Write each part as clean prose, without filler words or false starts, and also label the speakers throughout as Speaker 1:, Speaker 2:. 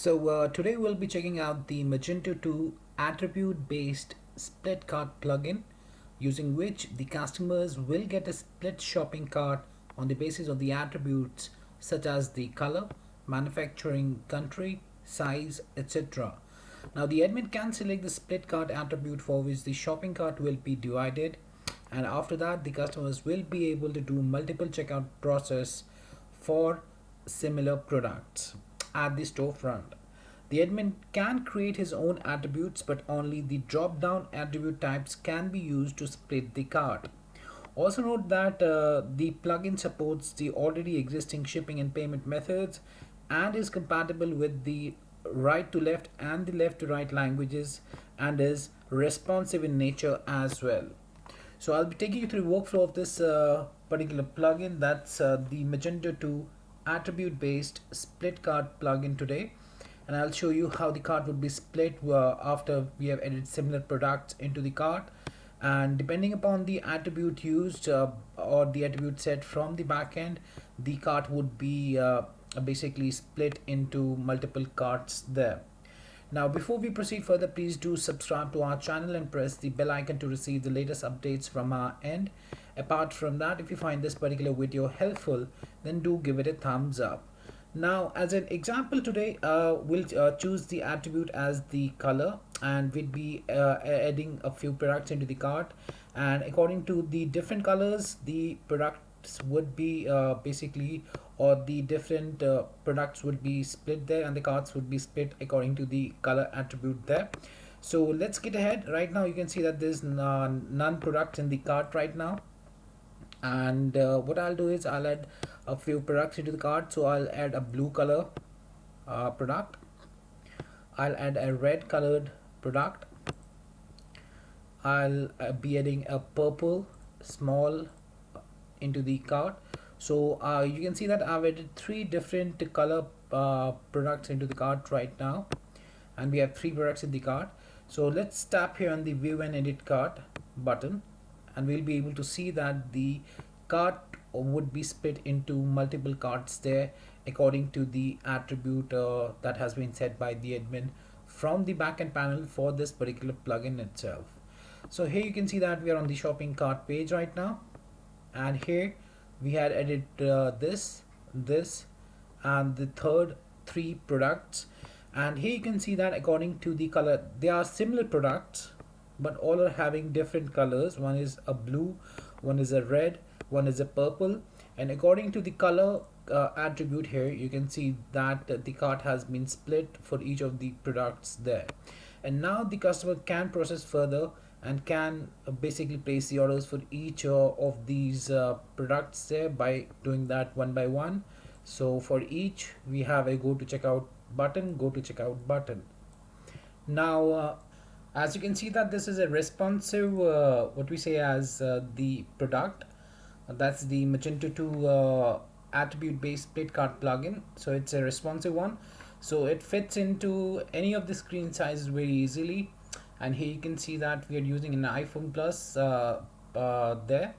Speaker 1: Today we'll be checking out the Magento 2 attribute-based split cart plugin, using which the customers will get a split shopping cart on the basis of the attributes such as the color, manufacturing country, size, etc. Now the admin can select the split cart attribute for which the shopping cart will be divided, and after that the customers will be able to do multiple checkout process for similar products at the storefront. The admin can create his own attributes, but only the drop down attribute types can be used to split the cart. Also note that the plugin supports the already existing shipping and payment methods and is compatible with the right to left and the left to right languages, and is responsive in nature as well. So I'll be taking you through the workflow of this particular plugin. That's the Magento 2 attribute based split cart plugin today, and I'll show you how the cart would be split after we have added similar products into the cart. And depending upon the attribute used or the attribute set from the backend, the cart would be basically split into multiple carts there. Now, before we proceed further, please do subscribe to our channel and press the bell icon to receive the latest updates from our end. Apart from that, if you find this particular video helpful, then do give it a thumbs up. Now, as an example today, we'll choose the attribute as the color, and we'll be adding a few products into the cart. And according to the different colors, the products would be basically, or the different products would be split there, and the carts would be split according to the color attribute there. So let's get ahead. Right now, you can see that there's none products in the cart right now. And what I'll do is I'll add a few products into the cart. So I'll add a blue color product. I'll add a red colored product. I'll be adding a purple small into the cart. So you can see that I've added three different color products into the cart right now, and we have three products in the cart. So let's tap here on the view and edit cart button, and we'll be able to see that the cart would be split into multiple carts there according to the attribute that has been set by the admin from the backend panel for this particular plugin itself. So here you can see that we are on the shopping cart page right now, and here we had added this, and the third three products. And here you can see that according to the color, they are similar products, but all are having different colors. One is a blue, one is a red, one is a purple, and according to the color attribute here, you can see that the cart has been split for each of the products there. And now the customer can process further and can basically place the orders for each of these products there by doing that one by one. So for each, we have a go to checkout button. Now as you can see that this is a responsive what we say as the product, that's the Magento 2 attribute based split cart plugin. So it's a responsive one, so it fits into any of the screen sizes very easily. And here you can see that we are using an iPhone Plus there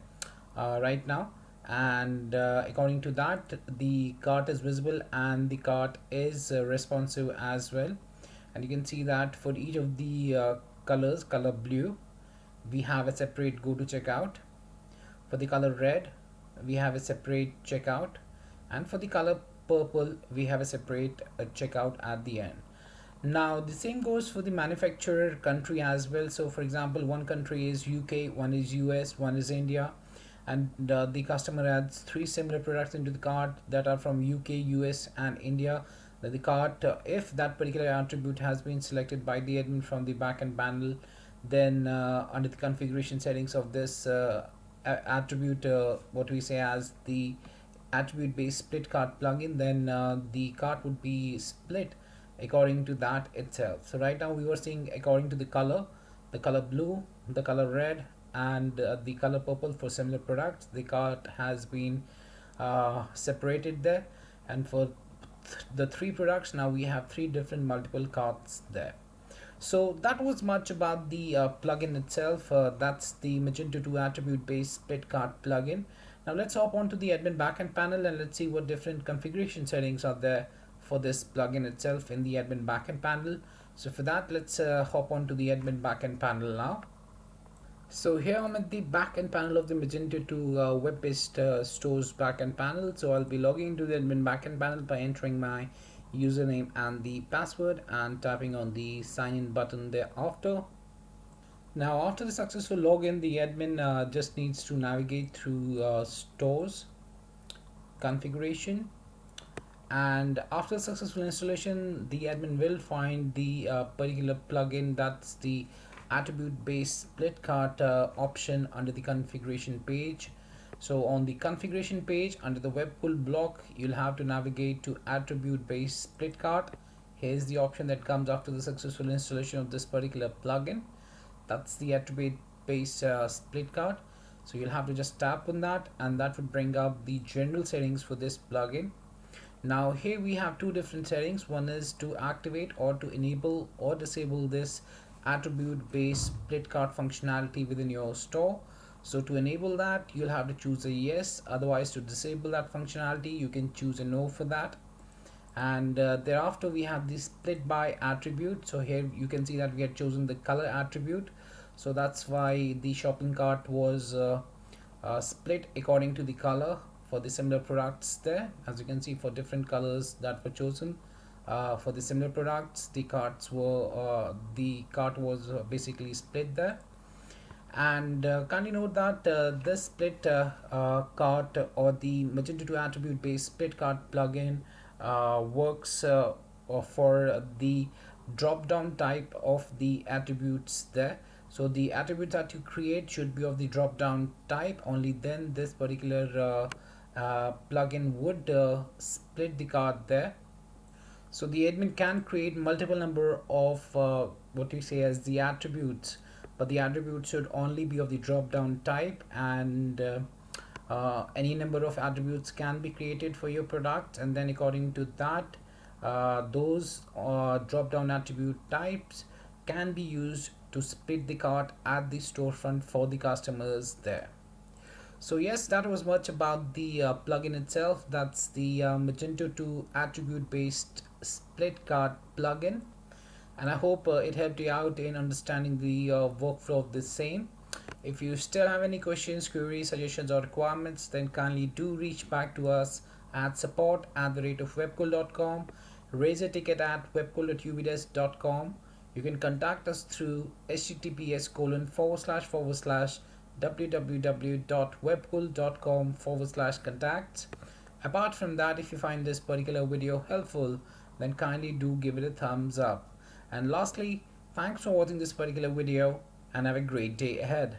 Speaker 1: right now, and according to that, the cart is visible and the cart is responsive as well. And you can see that for each of the color blue, we have a separate go to checkout. For the color red, we have a separate checkout, and for the color purple, we have a separate checkout at the end. Now the same goes for the manufacturer country as well. So for example, one country is UK, one is US, one is India, and the customer adds three similar products into the cart that are from UK, US, and India. The cart, if that particular attribute has been selected by the admin from the backend panel, then under the configuration settings of this attribute, what we say as the attribute based split cart plugin, then the cart would be split according to that itself. So right now we were seeing according to the color blue, the color red, and the color purple for similar products, the cart has been separated there. And for the three products, now we have three different multiple carts there. So that was much about the plugin itself. That's the Magento 2 attribute based split cart plugin. Now let's hop onto the admin backend panel and let's see what different configuration settings are there for this plugin itself in the admin backend panel. So for that, let's hop on to the admin backend panel now. So here I'm at the backend panel of the Magento 2 web-based stores backend panel. So I'll be logging into the admin backend panel by entering my username and the password and tapping on the sign in button thereafter. Now after the successful login, the admin just needs to navigate through stores, configuration, and after successful installation, the admin will find the particular plugin, that's the attribute based split cart option under the configuration page. So on the configuration page under the web pull block, you'll have to navigate to attribute based split cart. Here's the option that comes after the successful installation of this particular plugin. That's the attribute based split cart. So you'll have to just tap on that, and that would bring up the general settings for this plugin. Now here we have two different settings. One is to activate or to enable or disable this attribute based split cart functionality within your store. So to enable that, you'll have to choose a yes. Otherwise, to disable that functionality, you can choose a no for that. And thereafter we have the split by attribute. So here you can see that we had chosen the color attribute. So that's why the shopping cart was split according to the color for the similar products there. As you can see, for different colors that were chosen for the similar products, the cart was basically split there. And kindly note that this split cart or the Magento 2 attribute based split cart plugin works for the drop down type of the attributes there. So the attributes that you create should be of the drop down type. Only then this particular plugin would split the cart there. So the admin can create multiple number of what we say as the attributes, but the attributes should only be of the drop down type, and any number of attributes can be created for your product, and then according to that those drop down attribute types can be used to split the cart at the storefront for the customers there. So yes, that was much about the plugin itself. That's the Magento 2 attribute based split cart plugin, and I hope it helped you out in understanding the workflow of the same. If you still have any questions, queries, suggestions or requirements, then kindly do reach back to us at support@webcool.com. Raise a ticket at webcool.ubdesk.com. You can contact us through https://www.webcool.com/contacts. Apart from that, if you find this particular video helpful, then kindly do give it a thumbs up. And lastly, thanks for watching this particular video and have a great day ahead.